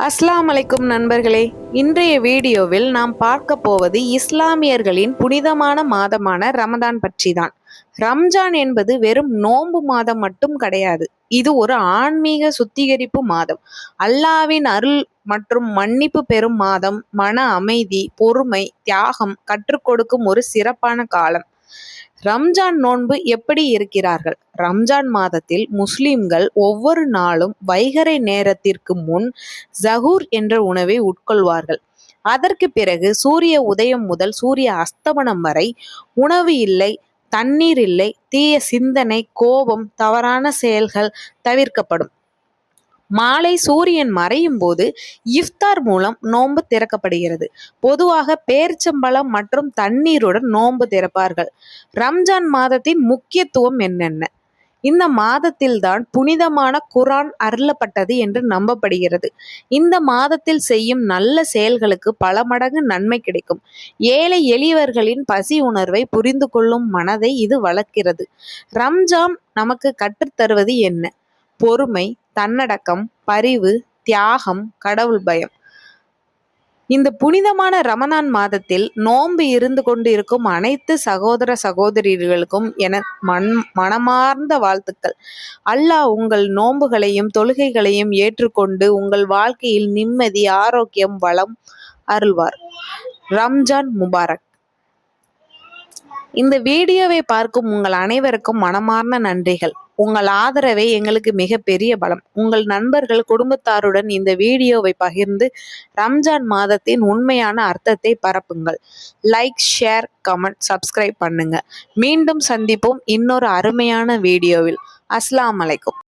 அஸ்ஸலாமு அலைக்கும் நண்பர்களே, இன்றைய வீடியோவில் நாம் பார்க்க போவது இஸ்லாமியர்களின் புனிதமான மாதமான ரமதான் பற்றி தான். ரம்ஜான் என்பது வெறும் நோன்பு மாதம் மட்டும் கிடையாது. இது ஒரு ஆன்மீக சுத்திகரிப்பு மாதம். அல்லாஹ்வின் அருள் மற்றும் மன்னிப்பு பெறும் மாதம். மன அமைதி, பொறுமை, தியாகம் கற்றுக் கொடுக்கும் ஒரு சிறப்பான காலம். ரம்ஜான் நோன்பு எப்படி இருக்கிறார்கள்? ரம்ஜான் மாதத்தில் முஸ்லிம்கள் ஒவ்வொரு நாளும் வைகறை நேரத்திற்கு முன் ஜஹூர் என்ற உணவை உட்கொள்வார்கள். அதற்கு பிறகு சூரிய உதயம் முதல் சூரிய அஸ்தமனம் வரை உணவு இல்லை, தண்ணீர் இல்லை, தீய சிந்தனை, கோபம், தவறான செயல்கள் தவிர்க்கப்படும். மாலை சூரியன் மறையும் போது இஃப்தார் மூலம் நோன்பு திறக்கப்படுகிறது. பொதுவாக பேர்ச்சம்பழம் மற்றும் தண்ணீருடன் நோன்பு திறப்பார்கள். ரம்ஜான் மாதத்தின் முக்கியத்துவம் என்னென்ன? இந்த மாதத்தில்தான் புனிதமான குர்ஆன் அருளப்பட்டது என்று நம்பப்படுகிறது. இந்த மாதத்தில் செய்யும் நல்ல செயல்களுக்கு பல மடங்கு நன்மை கிடைக்கும். ஏழை எளியவர்களின் பசி உணர்வை புரிந்து கொள்ளும் மனதை இது வளர்க்கிறது. ரம்ஜான் நமக்கு கற்றுத்தருவது என்ன? பொறுமை, தன்னடக்கம், பரிவு, தியாகம், கடவுள் பயம். இந்த புனிதமான ரமதான் மாதத்தில் நோன்பு இருந்து கொண்டிருக்கும் அனைத்து சகோதர சகோதரிகளுக்கும் என மனமார்ந்த வாழ்த்துக்கள். அல்லாஹ் உங்கள் நோன்புகளையும் தொழுகைகளையும் ஏற்றுக்கொண்டு உங்கள் வாழ்க்கையில் நிம்மதி, ஆரோக்கியம், வளம் அருள்வார். ரம்ஜான் முபாரக். இந்த வீடியோவை பார்க்கும் உங்கள் அனைவருக்கும் மனமார்ந்த நன்றிகள். உங்கள் ஆதரவே எங்களுக்கு மிகப்பெரிய பலம். உங்கள் நண்பர்கள், குடும்பத்தாருடன் இந்த வீடியோவை பகிர்ந்து ரம்ஜான் மாதத்தின் உண்மையான அர்த்தத்தை பரப்புங்கள். லைக், ஷேர், கமெண்ட், சப்ஸ்கிரைப் பண்ணுங்க. மீண்டும் சந்திப்போம் இன்னொரு அருமையான வீடியோவில். அஸ்ஸலாமு அலைக்கும்.